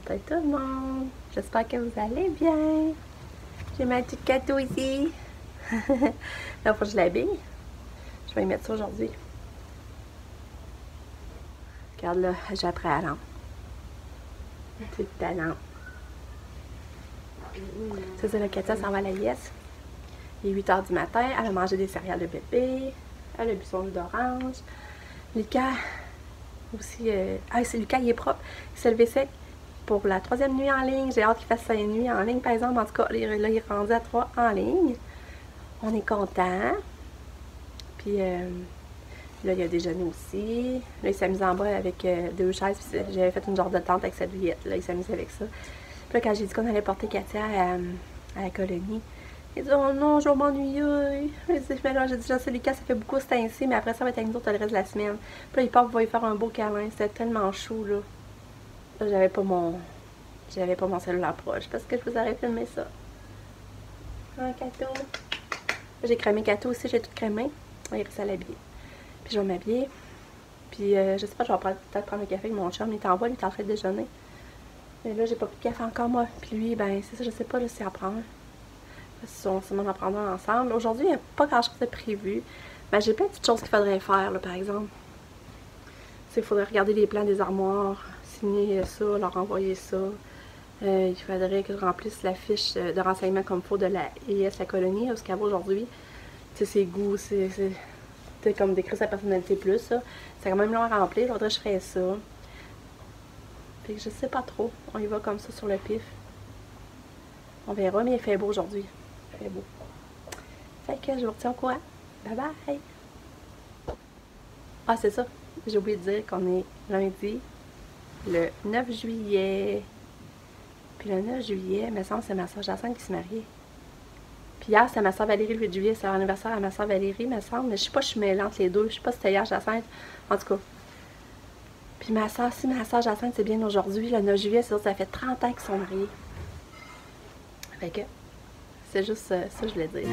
matin tout le monde, j'espère que vous allez bien. J'ai ma petite cadeau ici. Là, faut que je l'habille. Je vais y mettre ça aujourd'hui. Regarde là, j'ai appris à la lampe. Petite talent. C'est ça, la Katia s'en va à la liesse. Il est 8 h du matin, elle a mangé des céréales de bébé, elle a bu son jus d'orange. Lucas aussi, c'est Lucas, il est propre, il s'est levé sec pour la 3e nuit en ligne. J'ai hâte qu'il fasse sa nuit en ligne, par exemple. En tout cas, là, il est rendu à 3 en ligne. On est content. Puis là, il a déjeuné aussi. Là, il s'est amusé en bas avec 2 chaises. J'avais fait une genre de tente avec cette serviette. Là, il s'amusait avec ça. Puis là, quand j'ai dit qu'on allait porter Katia à la colonie, il dit « Oh non, je vais m'ennuyer. » J'ai dit « Je sais, Lucas, ça fait beaucoup ce temps-ci, mais après ça va être avec nous autres le reste de la semaine. » Puis là, il part pour lui faire un beau câlin. C'était tellement chou, là. Là, j'avais pas mon cellulaire proche parce que je vous aurais filmé ça. Un Cato. J'ai crémé Cato aussi, j'ai tout crémé. Il reste à l'habiller. Puis je vais m'habiller. Puis je sais pas, je vais peut-être prendre un café avec mon chum. Il est en bas, il est en train de déjeuner. Mais là, j'ai pas pris de café encore, moi. Puis lui, ben, c'est ça, je sais pas là, si à prendre. Si on en prendra ensemble. Aujourd'hui, il n'y a pas grand-chose de prévu. Ben, j'ai plein de petites choses qu'il faudrait faire, là, par exemple. Il faudrait regarder les plans des armoires, signer ça, leur envoyer ça. Il faudrait que je remplisse la fiche de renseignement comme il faut de la IS, la colonie, où ce qu'elle va aujourd'hui. Tu sais, ses goûts, c'est comme décrire sa personnalité plus, ça. C'est quand même long à remplir, il faudrait que je ferais ça. Fait que je sais pas trop. On y va comme ça sur le pif. On verra, mais il fait beau aujourd'hui. Il fait beau. Fait que je vous retiens au courant. Bye bye! Ah, c'est ça. J'ai oublié de dire qu'on est lundi, le 9 juillet. Puis le 9 juillet, il me semble que c'est ma soeur Jacinthe qui s'est mariée. Puis hier, c'était ma soeur Valérie le 8 juillet. C'est l'anniversaire à ma soeur Valérie, il me semble. Mais je sais pas, je suis mêlée entre les deux. Je sais pas si c'était hier Jacinthe. En tout cas. Puis ma soeur, si ma soeur Jacinthe, c'est bien aujourd'hui, le 9 juillet, ça fait 30 ans qu'ils sont mariés. Fait que, c'est juste ça que je voulais dire.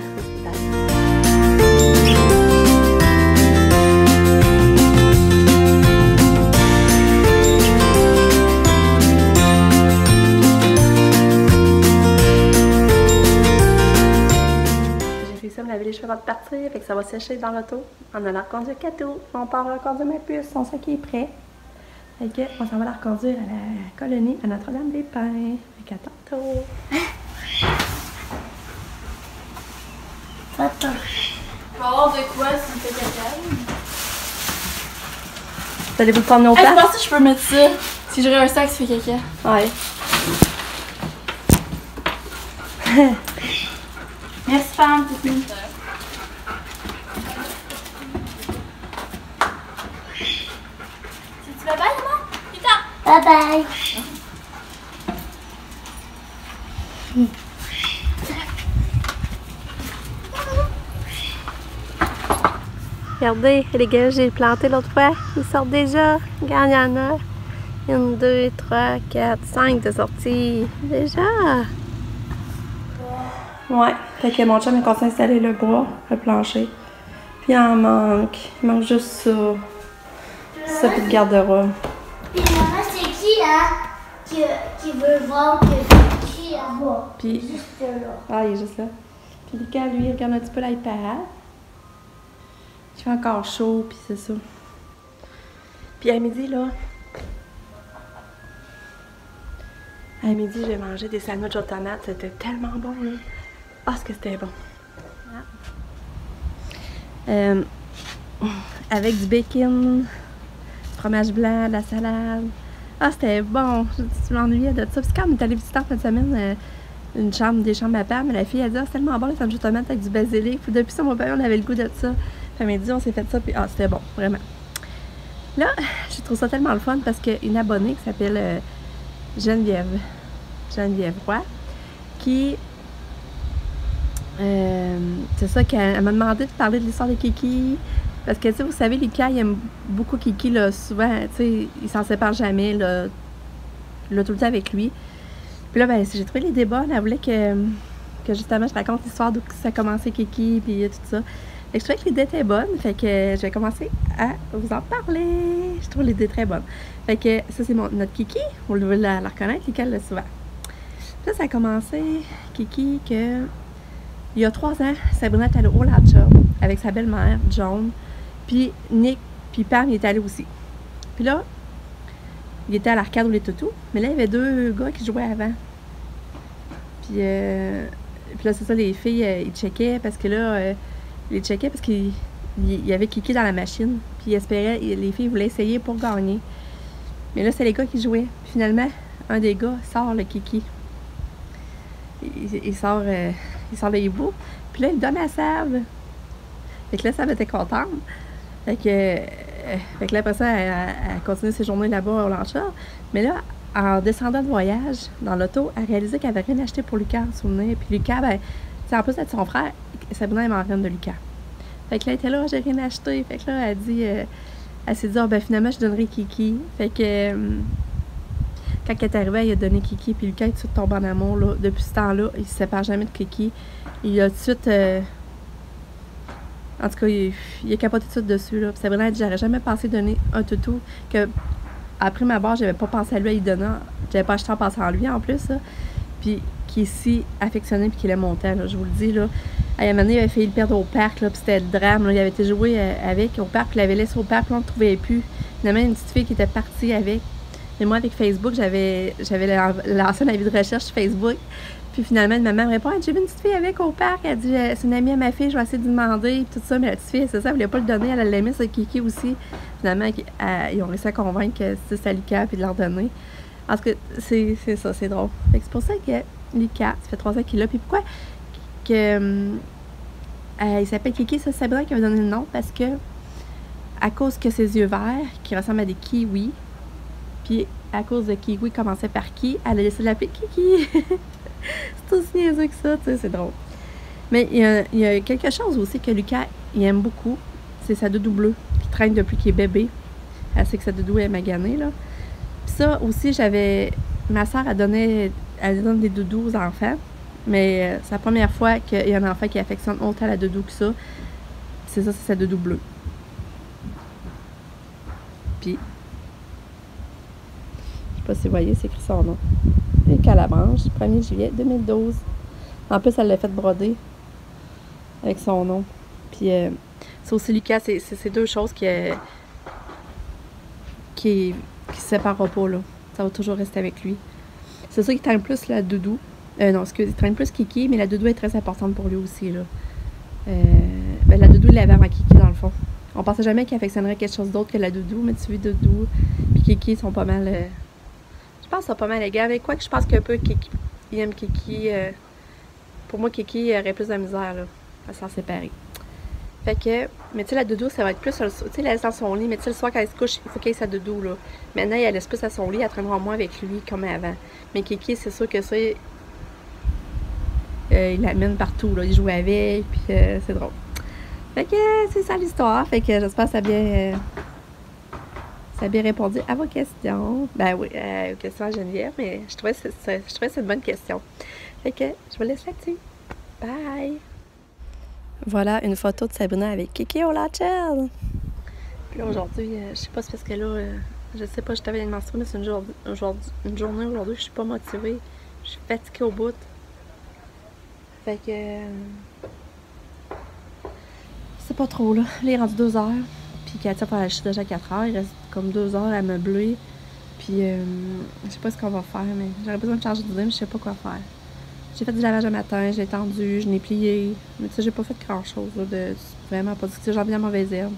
J'ai me laver les cheveux avant de partir, fait que ça va sécher dans l'auto. On a la reconduire Cato. On part reconduire ma puce, son sac est prêt. Fait que, on s'en va la reconduire à la colonie à Notre-Dame-des-Pins. Fait qu'à tantôt. Attends. Tu vas avoir de quoi si tu fais caca? Vous allez vous prendre nos Je places? pense que je peux mettre ça. Si j'aurais un sac, tu fais caca. Ouais. Merci, femme, t'es fine. Tu bye bye, maman? Putain! Bye bye. Regardez, les gars, j'ai planté l'autre fois. Ils sortent déjà. Regarde, il y en a. 1, 2, 3, 4, 5 de sorties. Déjà. Ouais, fait que mon chum est continué d'installer le bois, le plancher. Puis il en manque. Il manque juste ça. Ça, puis le garde-robe. Puis maman, c'est qui là qui veut voir que c'est qui là-bas? Puis. Juste là. Ah, il est juste là. Puis Lucas, lui, il regarde un petit peu l'iPad. Il fait encore chaud, puis c'est ça. Puis à midi, là. À midi, j'ai mangé des sandwichs aux tomates. C'était tellement bon, là. Ah, ce que c'était bon. Avec du bacon, du fromage blanc, de la salade. Ah, c'était bon. Je m'ennuyais de ça. Puis quand on est allé visiter en fin de semaine des chambres à Pam, la fille a dit « Ah, c'est tellement bon les sandwichs aux tomates avec du basilic. » Puis depuis ça, mon père, on avait le goût de ça. Puis elle m'a dit « On s'est fait ça. » Puis ah, c'était bon, vraiment. Là, je trouve ça tellement le fun parce qu'une abonnée qui s'appelle Geneviève Roy, qui... c'est ça qu'elle m'a demandé de parler de l'histoire de Kiki. Parce que, tu sais, vous savez, Lucas, il aime beaucoup Kiki, là, souvent, tu sais, il s'en sépare jamais, là, tout le temps avec lui. Puis là, ben, j'ai trouvé les débats, elle voulait que justement, je raconte l'histoire d'où ça a commencé Kiki, puis tout ça. Fait que je trouvais que l'idée était bonne, fait que je vais commencer à vous en parler. Je trouve l'idée très bonne. Fait que ça, c'est notre Kiki. Vous devez la reconnaître, Kiki, elle l'a souvent. Puis là, ça a commencé, Kiki, que il y a 3 ans, Sabrina est allée au Latcha avec sa belle-mère, Joan, puis Nick, puis Pam, il est allé aussi. Puis là, il était à l'arcade où les toutous, mais là, il y avait 2 gars qui jouaient avant. Puis là, c'est ça, les filles, ils checkaient parce que là, ils checkaient parce qu'il y avait Kiki dans la machine. Puis ils espéraient, les filles voulaient essayer pour gagner. Mais là, c'est les gars qui jouaient. Puis finalement, un des gars sort le Kiki. Il sort le hibou. Puis là, il donne à Sab. Fait que là, Sab était contente. Fait que là, après ça, elle continue ses journées là-bas au Latcha. Mais là, en descendant de voyage, dans l'auto, elle réalisait qu'elle avait rien acheté pour Lucas, en souvenir. Puis Lucas, ben, en plus d'être son frère, Sabrina est marraine de Lucas. Fait que là, elle était là, j'ai rien acheté. Fait que là, elle s'est dit, ben finalement, je donnerai Kiki. Fait que quand elle est arrivée, elle a donné Kiki. Puis Lucas est tout de suite tombé en amour. Là. Depuis ce temps-là, il se sépare jamais de Kiki. Il a tout de suite. En tout cas, il a capoté tout de suite dessus. Là. Puis Sabrina a dit, j'aurais jamais pensé donner un toutou. Que après ma barre, j'avais pas pensé à lui à y donner. J'avais pas acheté en pensant à lui en plus. Là. Puis qui est si affectionné puis qui l'aime montant, là, je vous le dis. Là. À un moment donné, il avait failli le perdre au parc, là, puis c'était le drame. Là. Il avait été joué avec au parc, puis il l'avait laissé au parc, puis on ne le trouvait plus. Finalement, une petite fille qui était partie avec. Mais moi, avec Facebook, j'avais lancé un avis de recherche sur Facebook. Puis finalement, une maman me répond, j'ai vu une petite fille avec au parc. Elle dit, c'est une amie à ma fille, je vais essayer de lui demander. Puis tout ça, mais la petite fille, c'est ça, elle voulait pas le donner, elle l'aimait, c'est Kiki aussi. Finalement, ils ont réussi à convaincre que c'était Lucas, puis de leur donner. En tout cas, c'est ça, c'est drôle. Fait que c'est pour ça que Lucas, ça fait 3 ans qu'il l'a. Puis pourquoi il s'appelle Kiki, ça, c'est Sabrina qui avait donné le nom, parce que à cause que ses yeux verts, qui ressemblent à des kiwis, puis à cause de kiwi commençait par qui, elle a décidé de l'appeler Kiki. C'est aussi niaiseux que ça, tu sais, c'est drôle. Mais il y a quelque chose aussi que Lucas, il aime beaucoup, c'est sa doudou bleue, qui traîne depuis qu'il est bébé. Elle sait que sa doudou est maganée, là. Puis ça aussi, ma soeur, elle donne des doudous aux enfants. Mais c'est la première fois qu'il y a un enfant qui affectionne autant la doudou que ça. C'est ça, c'est sa doudou bleue. Puis, je sais pas si vous voyez, c'est écrit son nom. Les Calabranche, 1er juillet 2012. En plus, elle l'a fait broder avec son nom. Puis, c'est aussi Lucas, c'est ces 2 choses qui se sépareront pas, là. Ça va toujours rester avec lui. C'est ça qui traîne plus la doudou. Non, il traîne plus Kiki, mais la doudou est très importante pour lui aussi, là. La doudou, il l'avait avant Kiki, dans le fond. On pensait jamais qu'il affectionnerait quelque chose d'autre que la doudou, mais tu vois, doudou puis Kiki sont pas mal... je pense qu'ils sont pas mal égaux. Avec quoi que je pense qu'un peu Kiki, il aime Kiki. Pour moi, Kiki aurait plus de misère, là, à s'en séparer. Fait que, mais tu sais, la doudou, ça va être plus, tu sais, elle laisse dans son lit, mais tu sais, le soir, quand elle se couche, il faut qu'elle ait sa doudou, là. Maintenant, elle laisse plus à son lit, elle traînera moins avec lui, comme avant. Mais Kiki, c'est sûr que ça... il l'amène partout, là. Il joue avec, puis c'est drôle. Fait que c'est ça l'histoire. Fait que j'espère que ça a bien répondu à vos questions. Ben oui, aux questions à Geneviève, mais je trouvais que c'est une bonne question. Fait que je vous laisse là-dessus. Bye! Voilà une photo de Sabrina avec Kiki au Latcha. Puis là, aujourd'hui, je sais pas, c'est parce que là, je sais pas, je t'avais une menstruée, mais c'est une journée aujourd'hui, je suis pas motivée. Je suis fatiguée au bout. Fait que... c'est pas trop, là. Là, il est rendu 2 heures. Puis Katia va aller déjà à 4 heures. Il reste comme 2 heures à meubler. Puis, je sais pas ce qu'on va faire, mais j'aurais besoin de changer d'idée, mais je sais pas quoi faire. J'ai fait du lavage le matin, j'ai étendu, je n'ai plié. Mais tu sais, j'ai pas fait grand-chose, là, de vraiment productif. J'ai envie de la mauvaise herbe.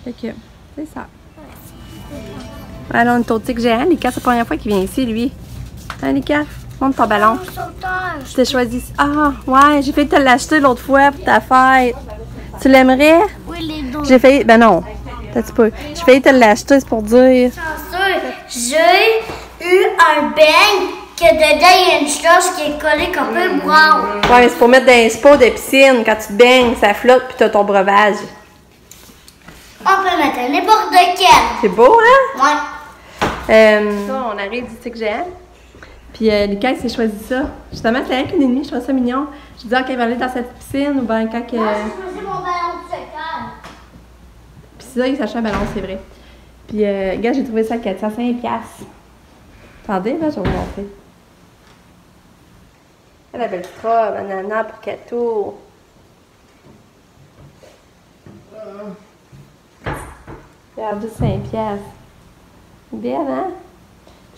Fait que, c'est ça. Alors, on est au tic géant. Lucas, c'est la première fois qu'il vient ici, lui. Hein, Lucas? Monte ton ballon. Je t'ai choisi. Ah, ouais, j'ai failli te l'acheter l'autre fois pour ta fête. Tu l'aimerais? Oui, les 2. J'ai failli. Ben non. T'as un petit peu. J'ai failli te l'acheter, c'est pour dire. J'ai eu un beigne que dedans il y a une chose qui est collée comme un brown. Ouais, mais c'est pour mettre dans les spots de piscine. Quand tu te baignes, ça flotte puis t'as ton breuvage. On peut mettre n'importe quel. C'est beau, hein? Ouais. Ça, on arrive du tic géant. Puis Lucas, il s'est choisi ça. Justement, c'est rien qu'une et demie, je trouve ça mignon. Je dis, OK, il va aller dans cette piscine ou bien quand que... Moi, j'ai choisi mon ballon de soccer. Puis ça, il s'achète un ballon, c'est vrai. Puis, gars, j'ai trouvé ça à 405$. Attendez, là, je vais vous montrer. La belle petite robe, ananas pour Kato. Regarde, juste 5$. Bien, hein?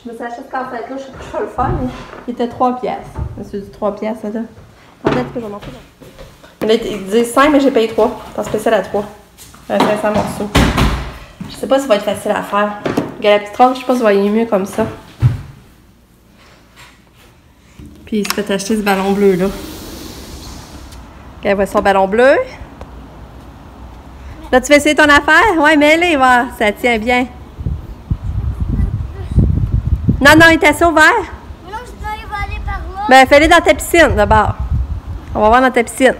Je me suis acheté ce casse-tête-là, je sais pas si je vais le faire, mais il était 3$. Je me suis dit 3$, ça, là. Attendez, tu peux, je vais montrer. Ils disent 5, mais j'ai payé 3. C'est spécial à 3. 500 morceaux. Je sais pas si ça va être facile à faire. Regarde la petite robe, je sais pas si ça va aller mieux comme ça. Puis il se fait acheter ce ballon bleu là. Regarde, voit son ballon bleu. Là, tu veux essayer ton affaire? Ouais, mets-les, va. Ça tient bien. Non, non, il est assez ouvert. Mais non, je dois il va aller par là. Ben, fais-les dans ta piscine d'abord. On va voir dans ta piscine.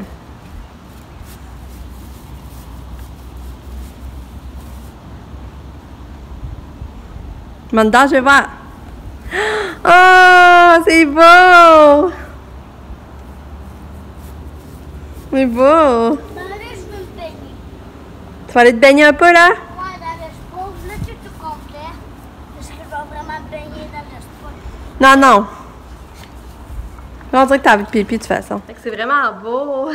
Monte dedans, je vais voir. Oh, c'est beau! C'est beau! Dans le je veux me baigner. Tu vas aller te baigner un peu, là? Ouais, dans le sport. Là, tu es tout complet. Parce que je vais vraiment me baigner dans le sport. Non, non. Là, on dirait que t'as envie de pipi de toute façon. C'est vraiment beau.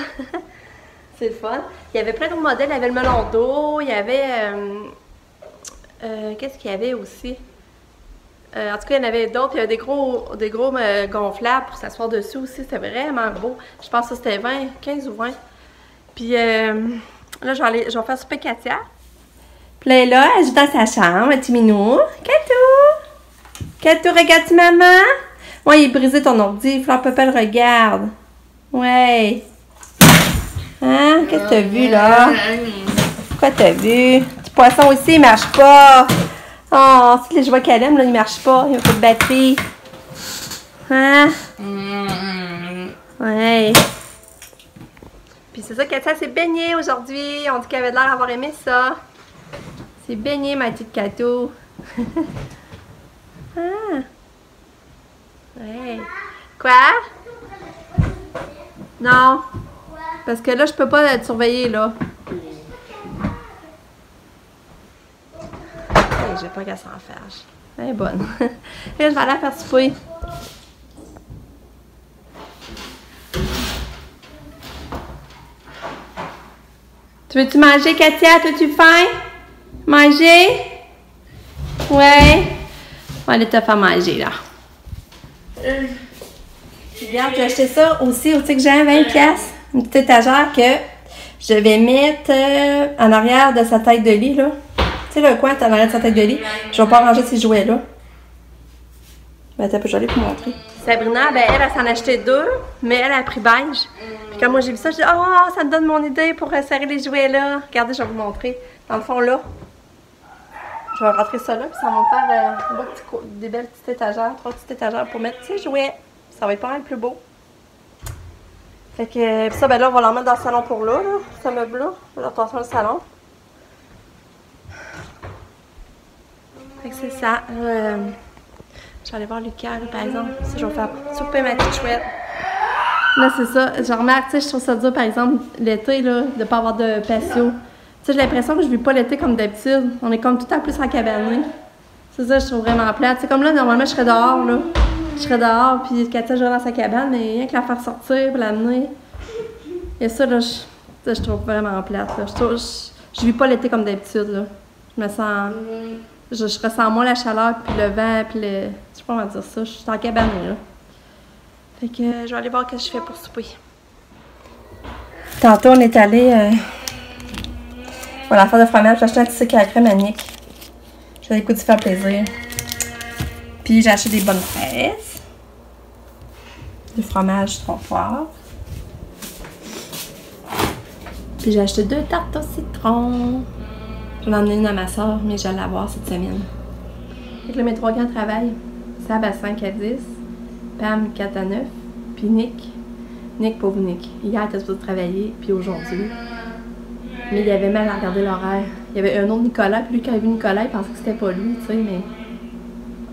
C'est le fun. Il y avait plein d'autres modèles. Il y avait le melon d'eau. Il y avait... qu'est-ce qu'il y avait aussi? En tout cas, il y en avait d'autres. Il y avait des gros gonflables pour s'asseoir dessus aussi. C'était vraiment beau. Je pense que c'était 20, 15 ou 20. Puis là, je vais faire souper Katia. Puis là, elle est là, elle joue dans sa chambre, un petit minou. Katou! Katou, regarde-tu maman? Ouais, il est brisé ton ordi. Fleur Papa le regarde. Ouais. Hein? Qu'est-ce que t'as vu, là? Quoi t'as vu? Petit poisson aussi, il marche pas. Oh, c'est les jouets qu'elle aime, là, il marche pas. Il y a pas de batterie. Hein? Ouais. Puis c'est ça, Katia s'est baignée aujourd'hui. On dit qu'elle avait l'air d'avoir aimé ça. C'est baignée, ma petite Katou. Ah. Ouais. Quoi? Non. Parce que là, je peux pas te surveiller, là. Hey, j'ai pas qu'à s'en faire. Elle est bonne. Là, je vais aller la faire souper. Tu veux-tu manger, Katia? T'as-tu faim? Manger? Ouais. On va aller te faire manger, là. Regarde, j'ai acheté ça aussi au Tic Jean, 20$. Une petite étagère que je vais mettre en arrière de sa tête de lit, là. Tu sais, le coin en arrière de sa tête de lit. Je vais pas ranger ces jouets-là. Ben, attends, je vais aller pour montrer. Sabrina, ben, elle s'en a acheté 2, mais elle a pris beige. Puis quand moi j'ai vu ça, je dis, oh, ça me donne mon idée pour serrer les jouets là. Regardez, je vais vous montrer. Dans le fond, là, je vais rentrer ça là, puis ça va me faire des belles petites étagères, 3 petites étagères pour mettre ces jouets. Ça va être pas mal plus beau. Fait que, puis ça, ben là, on va l'en mettre dans le salon pour là, ce meuble-là. On va le transformer dans le salon. Fait que c'est ça. Je vais aller voir Lucas, là, par exemple. Si je vais faire souper ma petite chouette. Là, c'est ça. Je remarque, tu sais, je trouve ça dur, par exemple, l'été, là, de ne pas avoir de patio. Tu sais, j'ai l'impression que je ne vis pas l'été comme d'habitude. On est comme tout le temps plus en cabané. C'est ça, je trouve vraiment plate. C'est comme là, normalement, je serais dehors, là. Je serais dehors, puis Katia, je vais dans sa cabane, mais rien que la faire sortir, pour l'amener. Et ça, là, je trouve vraiment plate, là. Je vis pas l'été comme d'habitude, là. Je me sens... Je ressens moins la chaleur, puis le vent, puis le... Je sais pas comment dire ça. Je suis en cabane, là. Fait que je vais aller voir ce que je fais pour souper. Tantôt, on est allé... pour la faire de fromage, j'ai acheté un petit sucre à la crème à Nick. J'avais le goût de faire plaisir. Puis j'ai acheté des bonnes fraises. Du fromage 3 poivres. Puis j'ai acheté 2 tartes au citron. J'en ai emmené une à ma soeur, mais j'allais l'avoir cette semaine. Fait que là, mes 3 gars travaillent. Sab à 5 à 10. Pam 4 à 9. Puis Nick, pauvre Nick. Hier, il était supposé travailler, puis aujourd'hui. Mais il avait mal à regarder l'horaire. Il y avait un autre Nicolas, puis lui, quand il a vu Nicolas, il pensait que c'était pas lui, tu sais, mais...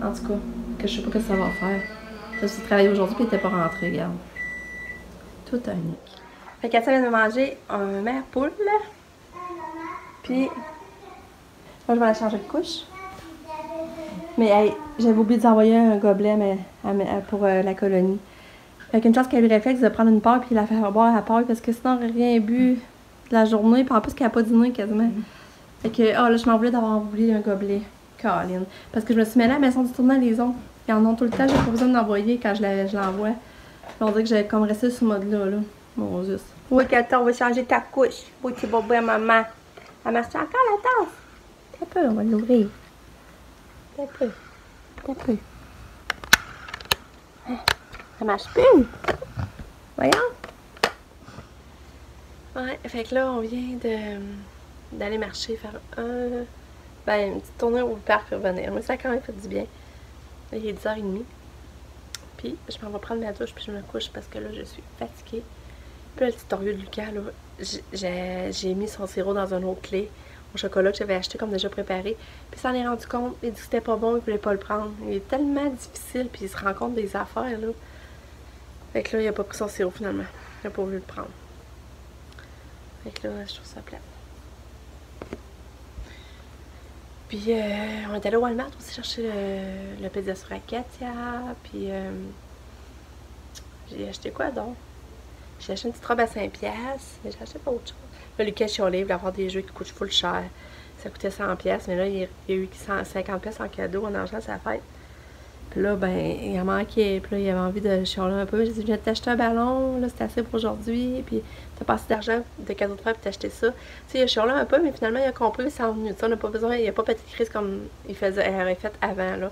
En tout cas, que je sais pas ce que ça va faire. Je suis travaillé aujourd'hui puis il était pas rentré, regarde. Tout unique. Fait qu'Atia vient de manger un mère poule. Puis, moi je vais aller changer de couche. Mais hey, j'avais oublié d'envoyer un gobelet pour la colonie. Fait qu'une chance qu'elle ait eu le réflexe de prendre une part puis la faire boire à part parce que sinon elle n'aurait rien bu de la journée. Puis en plus qu'elle n'a pas dîné quasiment. Fait que, oh là, je m'en voulais d'avoir oublié un gobelet. Caroline. Parce que je me suis mêlée à la maison du tournant les ongles. Ils en ont tout le temps, j'ai pas besoin d'envoyer quand je l'envoie. On dirait que j'ai comme resté sur ce mode-là. Là. Mon Dieu. Oui, Kata, on va changer ta couche. Oui, tu vas bien, maman. Elle marche encore la tasse? T'as peu, on va l'ouvrir. T'as peu. T'as peu. Ça marche plus. Voyons. Ouais, fait que là, on vient d'aller marcher, faire une petite tournée au parc pour revenir. Mais ça a quand même fait du bien. Là, il est 10h30. Puis, je m'en vais prendre ma douche puis je me couche parce que là, je suis fatiguée. Puis là, le petit orieux de Lucas, là, j'ai mis son sirop dans une autre clé au chocolat que j'avais acheté comme déjà préparé. Puis ça en est rendu compte, il dit que c'était pas bon, il voulait pas le prendre. Il est tellement difficile, puis il se rend compte des affaires, là. Fait que là, il a pas pris son sirop finalement. Il a pas voulu le prendre. Fait que là, je trouve ça plate. Puis, on est allé au Walmart aussi chercher le pizza sur Katia. Puis, j'ai acheté quoi donc? J'ai acheté une petite robe à 5$, mais j'ai acheté pas autre chose. Là, Lucas chialait, il voulait avoir des jeux qui coûtent full cher. Ça coûtait 100$, mais là, il y a eu 50$ en cadeau en argent à sa fête. Puis là, ben, il a manqué. Puis là, il avait envie de chialer un peu. J'ai dit, je viens de t'acheter un ballon, là, c'est assez pour aujourd'hui. Puis t'as passé d'argent de cadeau de fête pour t'acheter ça. Tu sais, il a chialé un peu, mais finalement, il a compris, c'est en venu. On n'a pas besoin, il n'a pas pété de crise comme elle avait fait avant, là.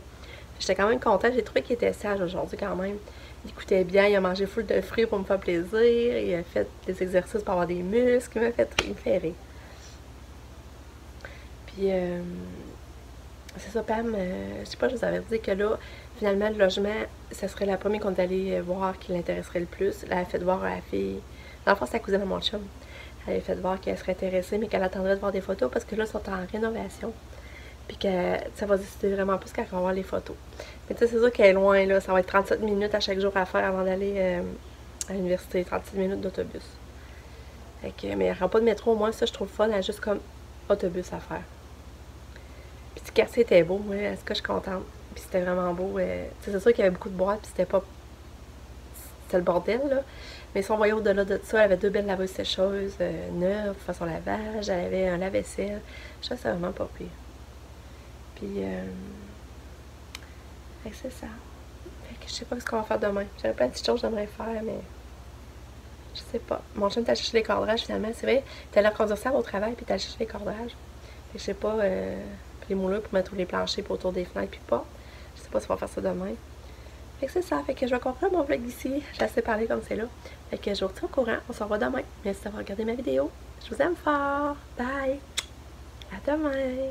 J'étais quand même contente. J'ai trouvé qu'il était sage aujourd'hui quand même. Il écoutait bien, il a mangé full de fruits pour me faire plaisir. Il a fait des exercices pour avoir des muscles. Il me fait rire. Puis, c'est ça, Pam, je sais pas, je vous avais dit que là, finalement, le logement, ça serait la première qu'on est allé voir qui l'intéresserait le plus. Elle a fait voir à la fille. Dans le fond, c'est la cousine de mon chum. Elle a fait voir qu'elle serait intéressée, mais qu'elle attendrait de voir des photos parce que là, ils sont en rénovation. Puis que ça va décider vraiment plus quand on va voir les photos. Mais tu sais, c'est sûr qu'elle est loin, là. Ça va être 37 minutes à chaque jour à faire avant d'aller à l'université. 36 minutes d'autobus. Mais il n'y aura pas de métro, au moins, ça, je trouve fun. Elle a juste comme autobus à faire. Puis le quartier était beau, moi, en tout cas, je suis contente. Puis c'était vraiment beau. C'est sûr qu'il y avait beaucoup de boîtes, puis c'était pas... C'était le bordel, là. Mais si on voyait au-delà de ça, elle avait 2 belles laveuses sécheuses neuves, façon lavage. Elle avait un lave-vaisselle. Je trouve que c'est vraiment pas pire. Puis, c'est ça. Fait que je sais pas ce qu'on va faire demain. J'avais plein de petites choses que j'aimerais faire, mais je sais pas. Mon chum t'a cherché les cordages, finalement. C'est vrai, t'es allé conduire ça au travail, puis t'as cherché les cordages. Fait que je sais pas, les moulures pour mettre tous les planchers pour autour des fenêtres, puis pas. Je sais pas si on va faire ça demain. Fait que c'est ça. Fait que je vais conclure mon vlog d'ici. J'ai assez parlé comme c'est là. Fait que je vous retiens au courant. On se revoit demain. Merci d'avoir regardé ma vidéo. Je vous aime fort. Bye. À demain.